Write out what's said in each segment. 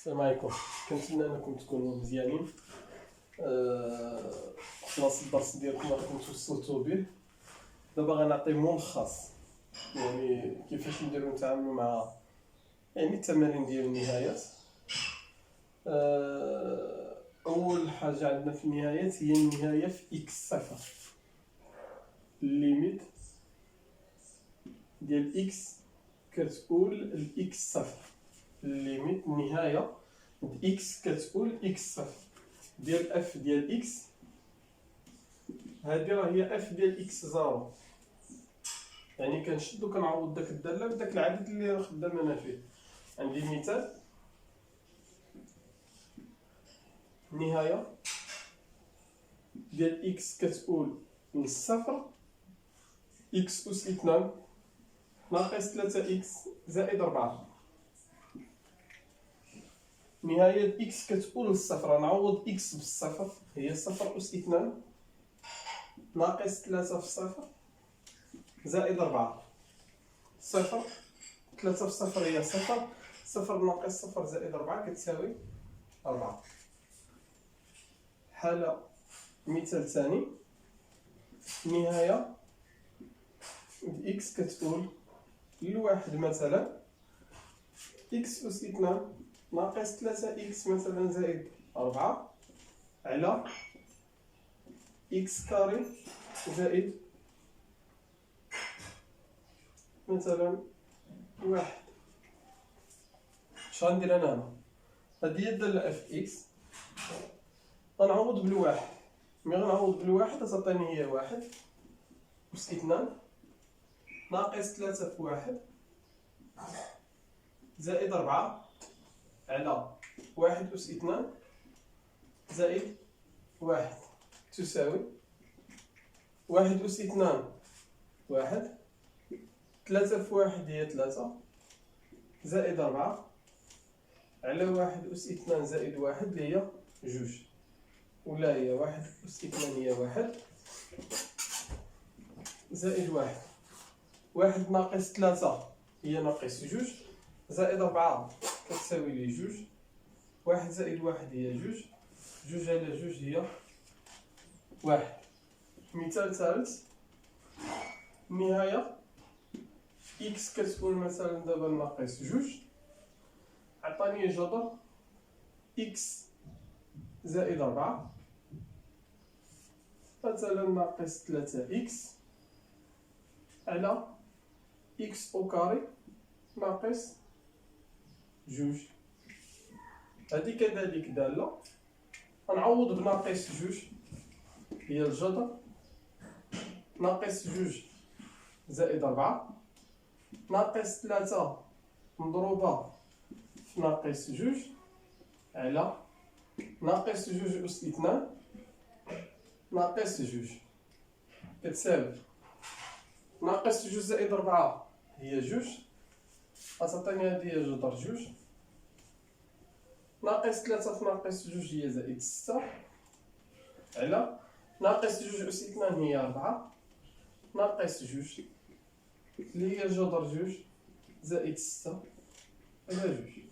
السلام عليكم. كنتمنى انكم تكونوا مزيانين. خلاص الدرس ديالكم راكم توصلتوا به. دابا غنعطي ملخص يعني كيفاش نديرو نتعاملوا مع التمارين ديال النهايات. اول حاجه عندنا في النهايات هي النهايه في اكس صفر. الليميت ديال اكس كتقول الاكس صفر. الليميت النهايه اكس كتقول اكس صفر ديال اف ديال اكس. هذه راه هي اف ديال اكس زيرو، يعني كنشد وكنعوض داك الداله بداك العدد اللي خدام انا فيه. عندي مثال النهايه ديال اكس كتقول للصفر اكس اس 2 ناقص 3 اكس زائد 4. نهاية اكس كتقول للصفر، نعوض اكس بالصفر هي صفر اس 2 ناقص 3 في صفر زائد 4. صفر 3 في صفر هي صفر، صفر ناقص صفر زائد 4 كتساوي 4. حالة مثال ثاني النهاية اكس كتقول لواحد مثلا اكس اس 2 ناقص 3 اكس مثلا زائد 4 على اكس كاري زائد مثلا 1. اش غندير انا هنا؟ هادي هي الدالة اف اكس، غنعوض بالواحد. ملي غنعوض بالواحد غتعطيني هي 1 أس 2 ناقص 3 في 1 زائد 4 على 1 أس 2 زائد 1 تساوي 1 أس 2 1، 3 في 1 هي 3 زائد 4 على 1 أس 2 زائد 1 اللي هي 2، ولا هي 1 أس 2 هي 1 زائد 1. 1 ناقص 3 هي ناقص 2 زائد 4 كتساوي لي 2. 1 زائد 1 هي 2، 2 على 2 هي 1. مثال ثالث النهاية اكس كتكون مثلا دابا ناقص 2، عطاني جذر اكس زائد 4 مثلا ناقص 3 اكس على اكس او كاري ناقص 2. هذه كذلك دالة غنعوض بناقص 2 هي الجذر ناقص 2 زائد 4 ناقص 3 مضروبة في ناقص 2 على ناقص 2 أس 2 ناقص 2 كتساوي ناقص 2 زائد 4 هي 2، غتعطيني هادي هي جذر 2 ناقص 3 في ناقص 2 هي زائد 6 على ناقص 2 أس 2 هي 4 ناقص 2 اللي هي جذر 2 زائد 6 على 2.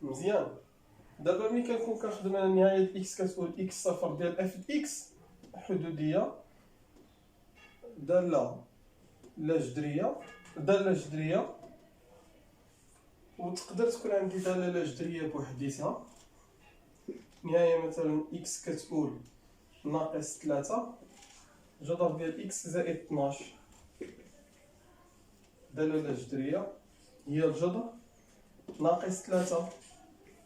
مزيان. دابا ملي كنكون كنخدم على نهاية اكس كتقول اكس صفر ديال اف اكس حدودية دالة لا جذرية وتقدر تكون عندي دالة لا جذرية بوحديتها. نهاية مثلا اكس كتقول ناقص 3 جذر ديال اكس زائد 12. دالة لا جذرية هي الجذر ناقص 3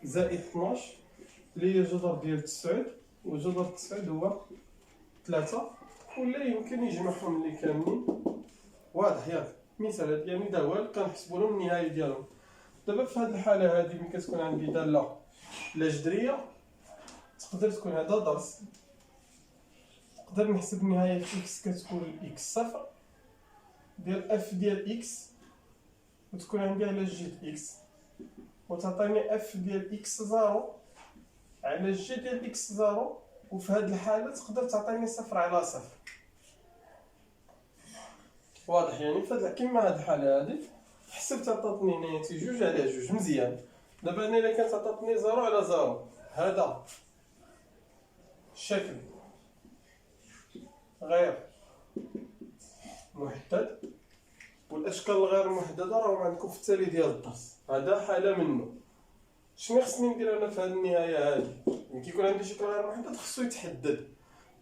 زائد 12 اللي هي جذر ديال 9، وجذر 9 هو 3، ولا يمكن يجمعهم اللي كاملين. واضح ياك؟ مثال يعني دا هو كنحسبوا لهم النهاية ديالهم. دابا في هذه الحالة هذه ملي كتكون عندي دالة لا جذرية تقدر تكون هذا درس، نقدر نحسب نهاية اكس كتكون اكس صفر ديال اف ديال اكس وتكون عندي على جهة اكس وتعطيني اف ديال اكس زيرو على جي ديال اكس زيرو، وفي هذه الحالة تقدر تعطيني صفر على صفر. واضح يعني كيما هذه الحالة هذه حسبت عطاتني هنايا 2 على 2 مزيان. دابا انا الا كانت عطاتني 0 على 0 هذا الشكل غير محدد، والاشكال الغير محدده راهم عندكم في التالي ديال الدرس. هذا حاله منه. شنو خصني ندير انا في هذه النهايه هذه؟ ملي كيكون عندي شكل غير محدد خصو يتحدد.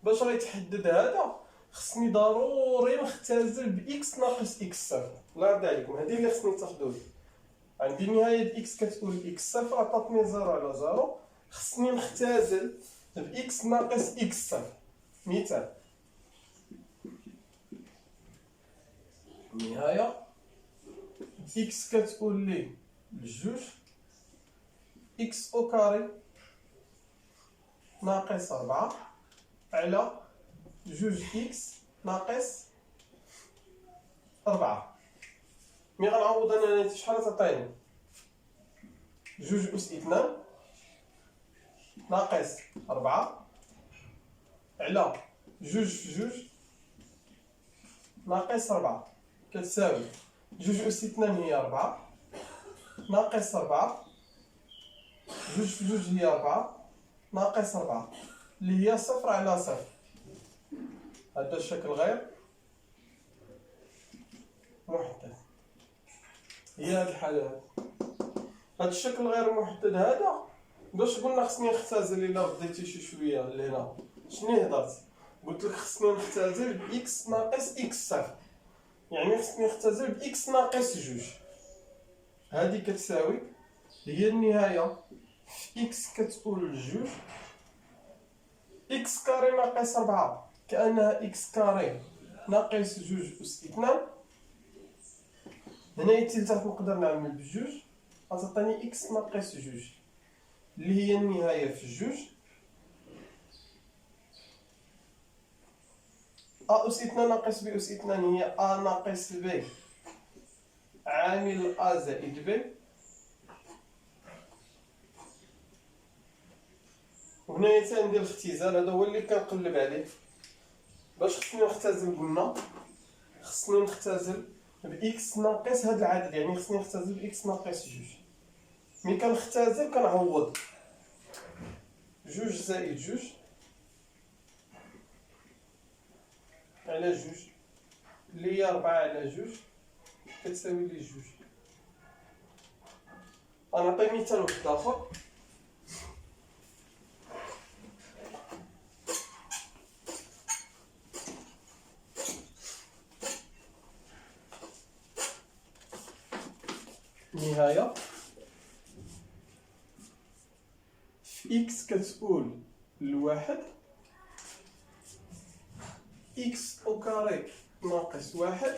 باش غيتحدد هذا خصني ضروري نختزل باكس ناقص اكس صفر. الله يرضي عليكم، هذه اللي خصني تاخذوها. عندي النهايه د اكس كتقول اكس صفر، عطاتني 0 على 0، خصني نختزل باكس ناقص اكس صفر. مثال النهايه اكس كتقول لي 2 اكس او كاري ناقص 4 على 2 اكس ناقص 4. مي غنعوض انا شحال تعطيني؟ 2 أس 2 ناقص 4 على 2 في 2 ناقص 4 كتساوي 2 أس 2 هي 4 ناقص 4 2 في 2 هي 4 ناقص 4 اللي هي 0 على 0. هذا الشكل غير محدد. هي هاد الحالة هاد الشكل غير محدد هذا باش قلنا خصني نختزل. الا رديتي شي شويه لهنا شنو هضرت؟ قلت لك خصني نختزل باكس ناقص اكس صفر، يعني خصني نختزل باكس ناقص 2. هذه كتساوي هي النهايه في اكس كتقول 2 اكس كاري ناقص 4 كانها اكس كاري ناقص 2 أس 2. هنا التلتات نقدر نعمل بجوج، غتعطيني اكس ناقص 2 اللي هي النهايه في 2 ا أس 2 ناقص بي أس 2 هي ا ناقص بي عامل ا زائد بي. وهنايا تندير الاختزال، هذا هو اللي كنقلب عليه. باش خصني نختزل قلنا خصني نختزل باكس ناقص هذا العدد، يعني خصني نختزل باكس ناقص 2. ملي كنختزل كنعوض 2 زائد 2 على 2 اللي هي 4 على 2 كتساوي لي 2. غنعطي مثال واحد اخر. نهاية في اكس كتقول لواحد اكس او كاري ناقص 1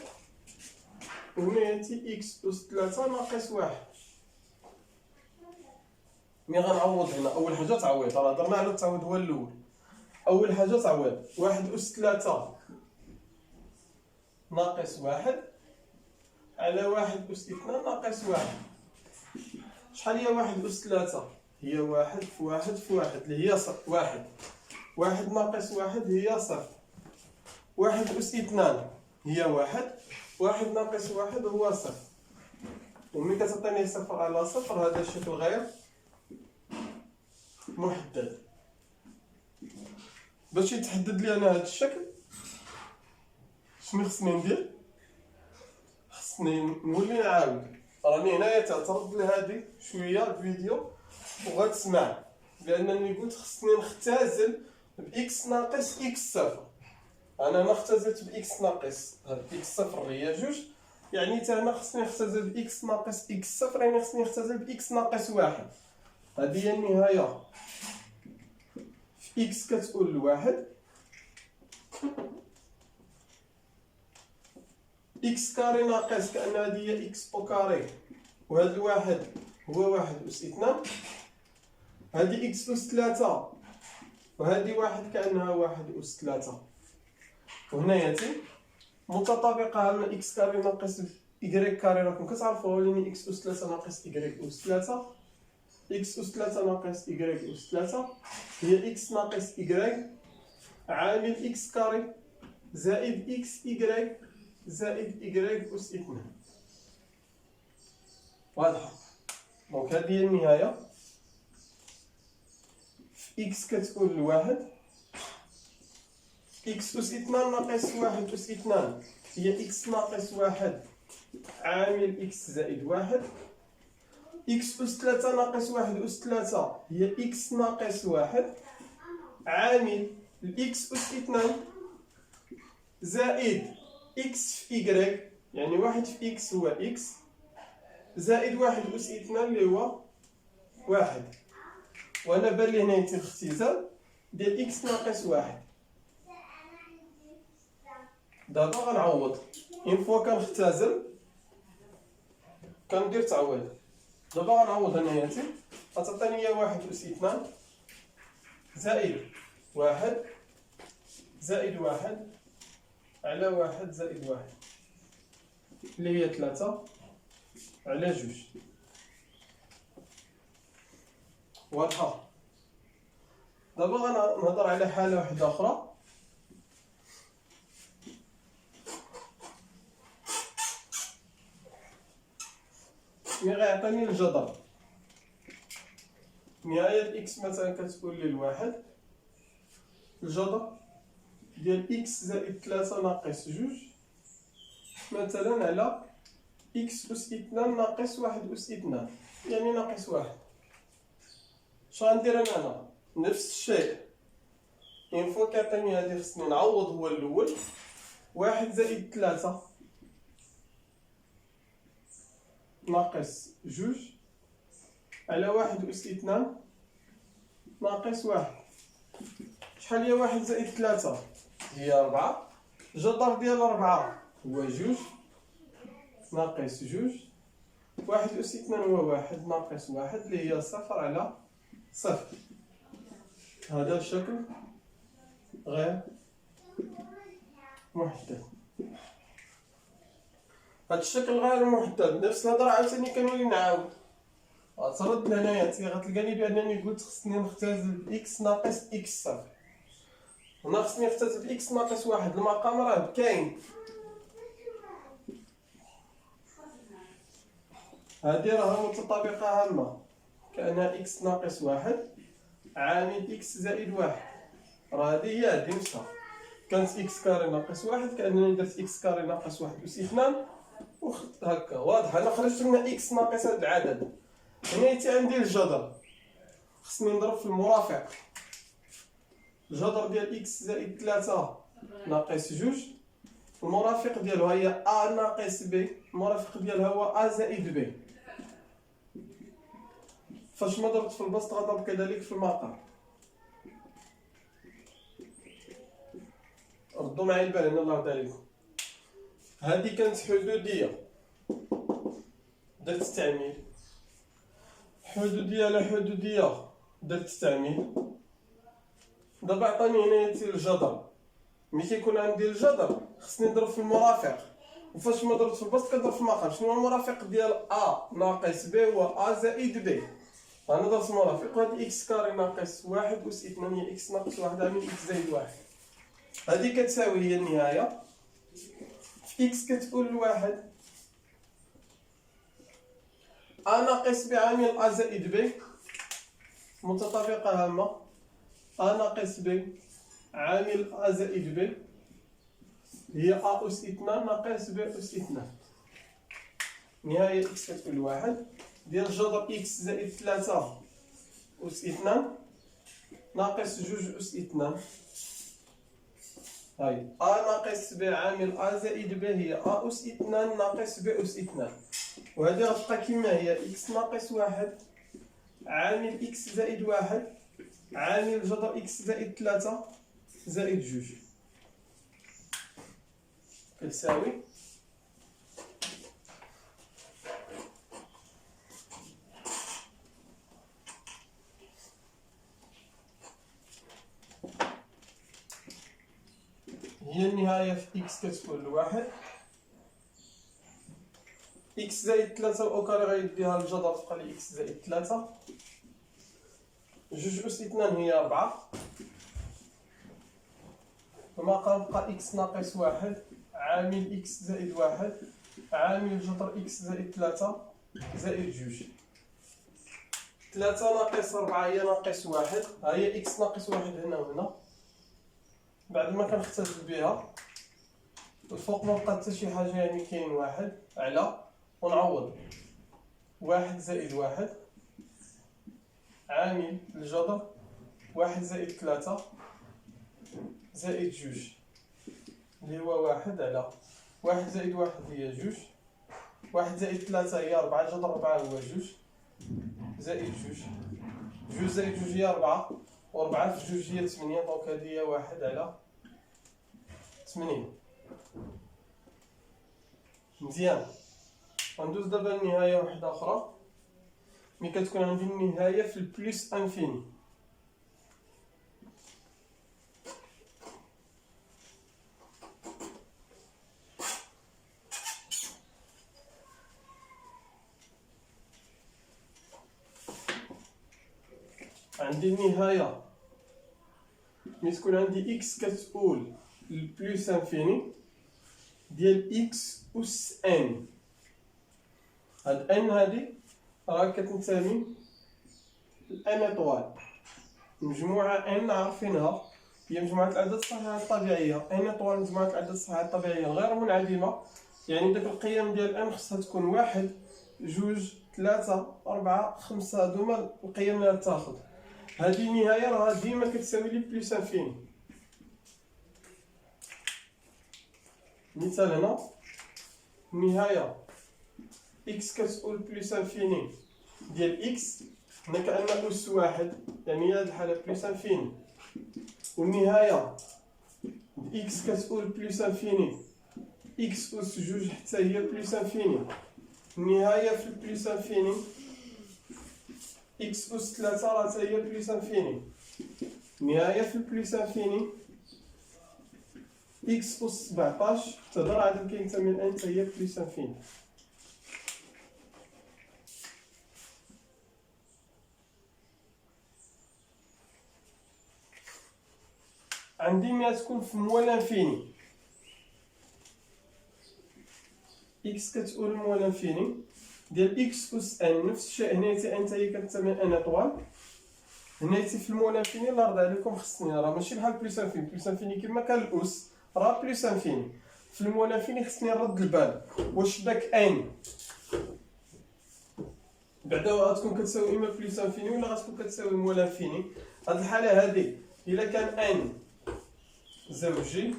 وهنا ياتي اكس أس 3 ناقص 1. ملي غنعوض هنا أول حاجة تعويض، راه هضرنا على التعويض هو الأول. أول حاجة تعويض 1 أس 3 ناقص 1 على 1 أس 2 ناقص 1. شحال هي 1 أس 3؟ هي 1 في 1 في 1 اللي هي 1. 1 ناقص 1 هي 0. 1 أس 2 هي 1. 1 ناقص 1 هو 0. وملي كتعطيني 0 على 0 هذا الشكل غير محدد. باش يتحدد لي انا هذا الشكل شنو خصني ندير؟ خصني نولي نعاود. راني هنايا تعترض لهذه شويه الفيديو وغتسمع بانني قلت خصني نختزل باكس ناقص اكس صفر. انا اختزلت باكس ناقص هاد اكس صفر اللي هي 2، يعني حتى انا خصني نختزل باكس ناقص اكس صفر، يعني خصني نختزل باكس ناقص 1. هذه هي النهايه في اكس كتقول لواحد اكس كاري ناقص كأن هذه هي اكس او كاري وهذا الواحد هو 1 أس 2. هذه اكس أس 3 وهذه 1 كأنها 1 أس 3. وهنا ياتي متطابقة مع اكس كاري ناقص إيكغيك كاري. راكم كتعرفوا لأن اكس أس 3 ناقص إيكغيك أس 3. اكس أس 3 ناقص إيكغيك أس 3 هي اكس ناقص إيكغيك عامل اكس كاري زائد اكس إيكغيك زائد إيكغيك أس 2. واضحة. دونك هذه هي النهاية. في إكس كتكون لواحد، إكس أس 2 ناقص 1 أس 2 هي إكس ناقص 1 عامل إكس زائد 1. إكس أس 3 ناقص 1 أس 3 هي إكس ناقص 1 عامل الإكس أس 2 زائد إكس في إكغيك، يعني 1 في إكس هو إكس زائد 1 أس 2 اللي هو 1. وأنا بان لي هنا الاختزال ديال إكس ناقص 1. دابا غنعوض، اون فوا كنختزل كندير تعويض. دابا غنعوض هنايا غتعطيني هي 1 أس 2 زائد 1 زائد 1 على 1 زائد 1 اللي هي 3 على 2. واضحة. دابا غنهضر على حالة واحدة أخرى. ملي غيعطيني الجذر نهاية الإكس مثلا كتكون لي الواحد، الجذر ديال إكس زائد 3 ناقص 2 مثلا على إكس أس 2 ناقص 1 أس 2 يعني ناقص 1. اش غندير أنا؟ نفس الشيء، اون فوا كيعطيني هادي خصني نعوض هو الأول. 1 زائد 3 ناقص 2 على 1 أس 2 ناقص 1. شحال هي 1 زائد 3 هي 4. الجذر ديال 4 هو 2 ناقص 2. 1 أس 2 هو 1 ناقص 1 اللي هي 0 على 0. هذا الشكل غير محدد. هذا الشكل غير محدد نفس الهضره عاوتاني كنولي نعاود. غترد هنايا غتلقاني بانني قلت خصني نختزل اكس ناقص اكس صفر. هنا خصني نختزل اكس ناقص 1. المقام راه كاين. هادي راه متطابقه هامه كأنها اكس ناقص 1 عامل اكس زائد 1. راه هادي هي هادي نفسها. كانت اكس كاري ناقص 1 كأنني درت اكس كاري ناقص 1 أس 2 وخدت هكا. واضح. انا خرجت من اكس ناقص هاد العدد. هنا تي عندي الجذر خصني نضرب في المرافق. الجذر ديال اكس زائد 3 ناقص 2 المرافق ديالها هي ا ناقص ب، المرافق ديالها هو ا زائد ب. فاش ما ضربت في البسط غضرب كذلك في المقام. ردوا معايا البال هنا الله يرضي عليكم. هذه كانت حدوديه درت التعميل، حدوديه على حدوديه درت التعميل. دابا عطاني هنا الجذر. ملي كيكون عندي الجذر خصني نضرب في المرافق، وفاش ما ضربت في البسط كنضرب في المقام. شنو هو المرافق ديال ا ناقص ب هو ا زائد ب. غنضرب في المرافق وهاد اكس كاري ناقص 1 أس 2 هي اكس ناقص 1 عامل اكس زائد 1. هذه كتساوي هي النهايه. في اكس كتكون لواحد ا ناقص ب عامل ا زائد ب متطابقه هامه. ا ناقص ب عامل ا زائد ب هي ا أس 2 ناقص ب أس 2. نهاية إكس كتكون لواحد ديال جذر إكس زائد 3 أس 2 ناقص 2 أس 2. هاي أ ناقص ب عامل أ زائد ب هي أ أس 2 ناقص ب أس 2. وهذه غتبقى كما هي إكس ناقص 1 عامل إكس زائد 1 عامل جذر إكس زائد 3 زائد 2 كتساوي هي النهاية في إكس كتكون لواحد. إكس زائد 3 وأوكاري غيديها الجذر تبقى لي إكس زائد 3. 2 أس 2 هي 4. المقام بقى إكس ناقص 1 عامل إكس زائد 1 عامل جذر إكس زائد 3 زائد جوج. 3 ناقص 4 هي ناقص 1. ها هي إكس ناقص 1 هنا وهنا. بعد ما كنختزل بها الفوق ما بقى حتى شي حاجة، يعني كاين 1 على، ونعوض 1 زائد 1 عامل الجذر 1 زائد 3 زائد جوج اللي هو 1 على 1 زائد 1 هي جوج، 1 زائد 3 هي 4، جذر 4 هو جوج زائد جوج، جوج زائد جوج هي 4، و4 في جوج هي 8، دونك هادي هي 1 على 8. مزيان. غندوز دابا النهاية وحدة أخرى، ملي كتكون عندي النهاية في البلوس انفيني. عندي النهاية ملي تكون عندي إكس كتقول البلوس انفيني ديال إكس أس إن. هاد إن هادي راه كتنتمي لإن إطوال، مجموعة إن عارفينها هي مجموعة الأعداد الصحيحة الطبيعية. إن إطوال مجموعة الأعداد الصحيحة الطبيعية الغير منعدمة، يعني داك القيم ديال إن خصها تكون 1 جوج 3 4 5، هادوما القيم اللي غتاخد. هادي النهاية راه ديما كتساوي لي بلوس انفيني. مثال هنا النهاية إكس كتقول بلوس انفيني ديال إكس، هنا كأن أس 1، يعني هاد الحالة بلوس انفيني. والنهاية إكس كتقول بلوس انفيني إكس أس جوج حتى هي بلوس انفيني. النهاية في البلوس انفيني إكس أس 3 راه حتى هي بلوس انفيني. النهاية في البلوس انفيني إكس أس 17 تهضر عدد كينتمي لإن حتى هي بلوس انفيني. عندي ملي تكون في موال انفيني إكس كتقول موال انفيني ديال إكس أس إن، نفس الشيء هنايا إن هي كتسمى إن إطوال. هنايا في الموال انفيني الله يرضي عليكم خصني راه ماشي بحال بلوس انفيني. بلوس انفيني كيما كان الأس راه بلوس انفيني. في الموال انفيني خصني نرد البال واش داك إن بعدا غتكون كتساوي إما بلوس انفيني ولا غتكون كتساوي موال انفيني. هاد الحالة هادي إلا كان إن زوجي،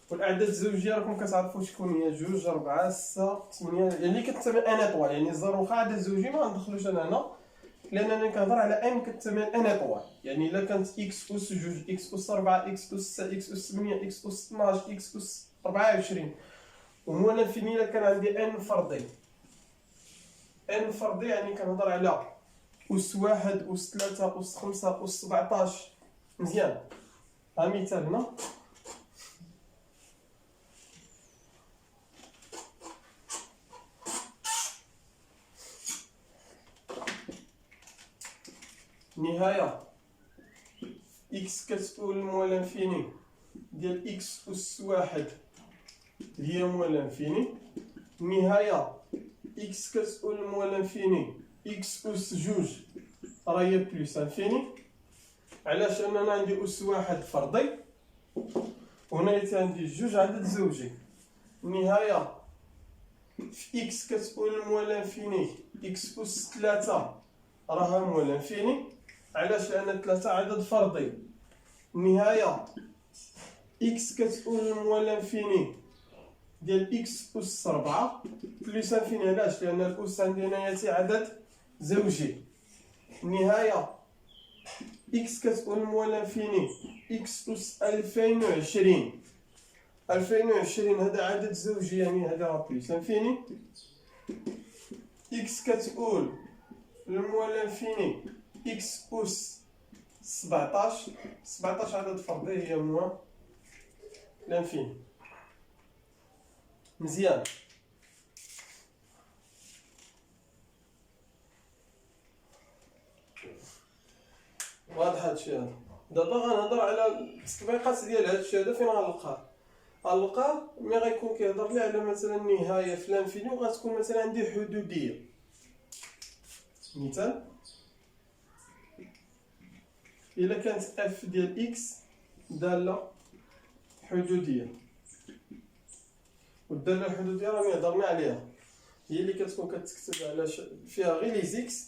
والاعداد الزوجيه راكم كتعرفوا شكون هي، 2 4 6 8، يعني كتسمى ان اطوال، يعني الزيرو واخا عدد زوجي ما غندخلوش انا هنا لانني كنهضر على ان كتسمى ان اطوال. يعني الا كانت اكس اس 2 اكس اس 4 اكس اس 6 اكس اس 8 اكس اس 12 اكس اس 24، ومولا انفيني الا كان عندي ان فردي. ان فردي يعني كنهضر على اس 1 اس 3 اس 5 اس 17. مزيان. ها مثال هنا نهاية إكس كتقول موال انفيني ديال إكس أس 1 هي موال انفيني. نهاية إكس كتقول موال انفيني إكس أس 2 راه هي بلوس انفيني. علاش؟ لأن أنا عندي أس 1 فردي وهنايا عندي 2 عدد زوجي. نهاية في إكس كتقول موال انفيني إكس أس 3 راها موال انفيني. علاش؟ لأن 3 عدد فردي. النهاية إكس كتقول موال انفيني ديال إكس أس 4 بلوس انفيني. علاش؟ لأن الأس عندي هنايا عدد زوجي. النهاية إكس كتقول موال انفيني إكس أس 2020. 2020 هذا عدد زوجي، يعني هذا راه بلوس انفيني. إكس كتقول الموال انفيني إكس أس 17 عدد فردي هي موال الانفيني. مزيان. واضح هادشي هذا. دابا غنهضر على التطبيقات ديال هادشي هذا فين غنلقاه. غنلقاه ملي غيكون كيهضر لي على مثلا نهايه في لانفيني وغتكون مثلا عندي حدوديه. مثال الا كانت اف ديال اكس داله حدوديه، والداله الحدوديه راني هضرنا عليها، هي اللي كتكون كتكتب على فيها غير لي زيكس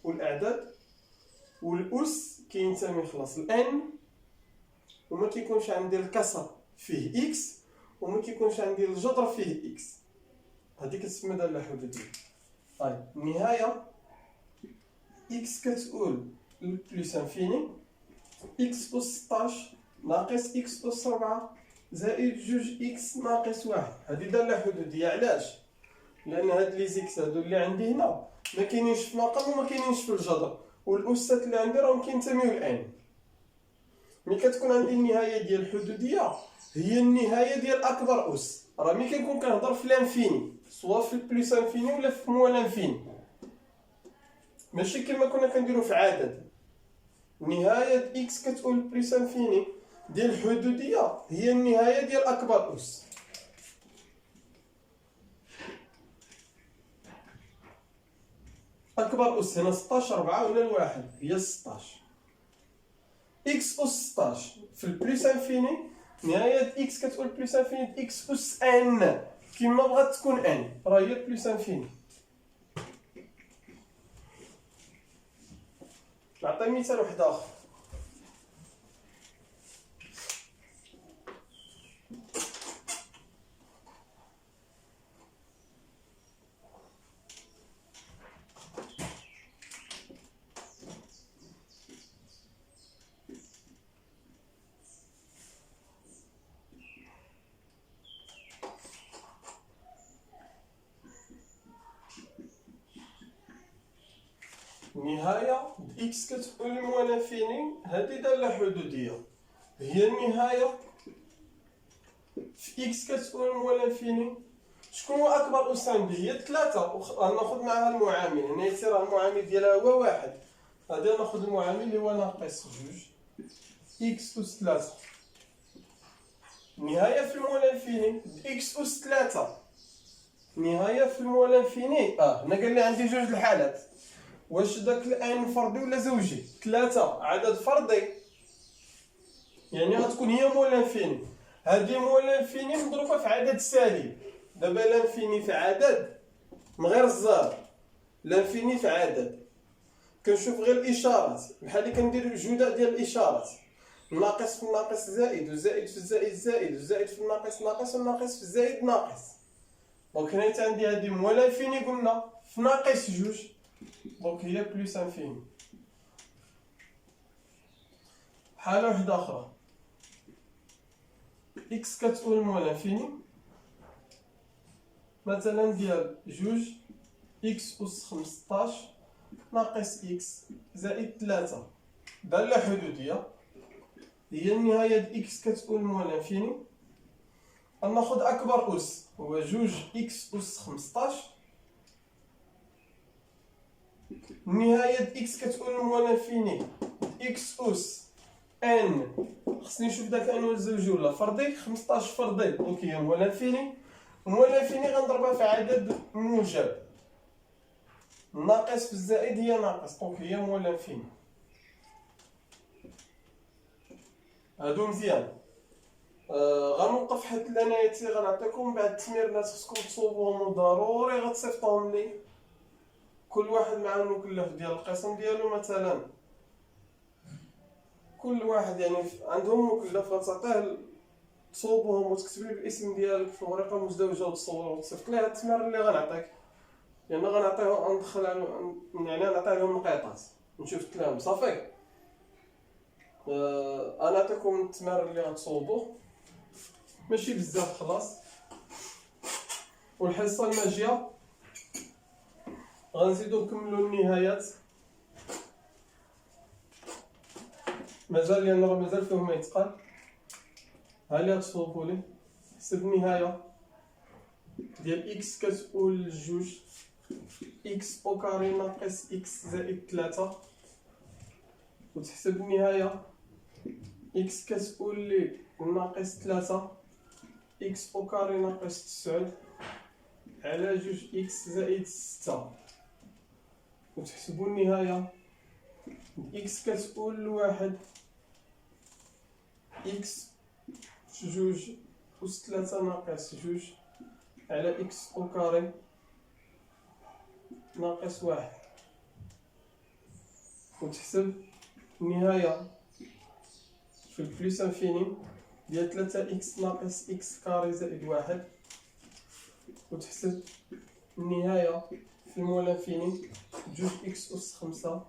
والاعداد، والاس كينتمي خلاص الان، وما كيكونش عندي الكسر فيه اكس، وما كيكونش عندي الجذر فيه اكس. هذه كتسمى داله حدوديه. طيب النهايه اكس كتقول بلس انفيني اكس اس 16 ناقص اكس اس 4 زائد جوج اكس ناقص واحد. هذه داله حدوديه. علاش؟ لان هاد لي زيكس هادو اللي عندي هنا ما كاينينش في الرقم وما كاينينش في الجذر، والاسات اللي عندي راهم كينتميو الان. ملي كتكون عندي النهايه ديال الحدوديه هي النهايه ديال اكبر اس. راه ملي كنكون كنهضر في لانفيني سواء في البلس انفيني ولا في موال انفيني، ماشي كما كنا كنديرو في عدد. نهايه اكس كتقول بلس انفيني ديال الحدوديه هي النهايه ديال اكبر اس. اكبر اس هنا 16 4 ولا الواحد هي 16. اكس اس 16 في البلس انفيني نهايه اكس كتقول بلس انفيني اكس اس ان كيما بغات تكون ان راه هي بلس انفيني. نعطي مثال واحد اخر. النهايه اكس كتقول موال انفيني هذه داله حدوديه، هي النهايه في اكس كتقول موال انفيني. شكون هو اكبر اس عندي؟ هي 3. غناخذ معها المعامل هنا يصير المعامل ديالها هو واحد. غادي ناخذ المعامل اللي هو ناقص جوج اكس اس 3. نهايه في الموال انفيني اكس اس 3 نهايه في الموال انفيني. هنا قال لي عندي جوج الحالات، واش داك الان فردي ولا زوجي؟ 3 عدد فردي يعني غتكون هي موال انفيني. هذه موال انفيني مضروبه في عدد سالب. دابا لانفيني في عدد من غير الزار، لانفيني في عدد كنشوف غير الاشارات بحال اللي كندير الجداء ديال الاشارات. الناقص في الناقص زائد، والزائد في الزائد زائد، والزائد في الناقص ناقص، والناقص في الزائد ناقص. دونك هنا عندي هذه موال انفيني قلنا في ناقص جوج، دونك هي بلس انفيني. حالة واحدة أخرى إكس كتقول موال انفيني مثلا ديال جوج إكس أس 15 ناقص إكس زائد 3 دالة حدودية، هي النهاية د إكس كتقول موال انفيني. غناخد أكبر أس هو جوج إكس أس 15. النهاية د إكس كتقول موال انفيني إكس أس ان. خصني نشوف داك ان هو زوجي ولا فردي. 15 فردي دونك هي موال انفيني. موال انفيني غنضربها في عدد موجب، الناقص في الزائد هي ناقص دونك هي موال انفيني. هادو مزيان. غنوقف حيت الانايتي غنعطيكم بعد التمرينات خصكم تصوبوهم وضروري غتصيفطوهم لي كل واحد مع المكلف ديال القسم ديالو. مثلا كل واحد يعني عندهم مكلف غتعطيه تصوبوهم وتكتب لي الاسم ديالك في الورقه المزدوجه وتصور وتصيفط ليه التمرين اللي غنعطيك، لان غنعطيه ندخل يعني غنعطيه لهم نقيطات نشوف الكلام صافي. انا نعطيكم التمرين اللي غتصوبوه ماشي بزاف خلاص. والحصه الماجيه غنزيدو نكملو النهايات مازال، لان راه مازال فيهم ما يتقال. ها اللي غتصوبوا لي حسب النهايه ديال اكس كتقول جوج اكس او كاري ناقص اكس زائد 3، وتحسب النهايه إكس كتولي ناقص 3 إكس أو كاري ناقص 9 على 2 إكس زائد 6. وتحسبوا النهاية. إكس كتقول لواحد إكس في 2 أس 3 ناقص 2 على إكس أو كاري ناقص 1. وتحسب النهاية في البلوس انفيني ديال 3 إكس ناقص إكس كاري زائد 1. وتحسب النهاية في المول انفيني 2 إكس أس 5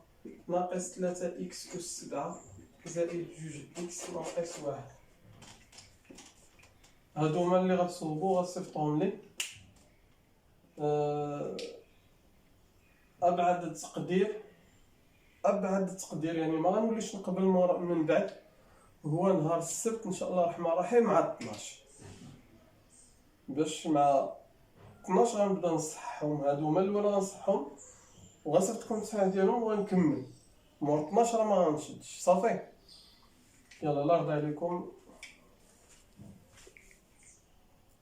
ناقص 3 إكس أس 7 زائد 2 إكس ناقص 1. هادو هما اللي غتصوبو غتصيفطوهم لي. أبعد تقدير يعني ما غنوليش نقبل من بعد هو نهار السبت ان شاء الله الرحمن الرحيم مع 12 باش مع 12 غنبدا نصحهم. هادو هما الاول غنصحهم وغنصيفطكم التصحيح ديالهم وغنكمل مور 12 ما غنشدش صافي. يلا الله يرضي عليكم.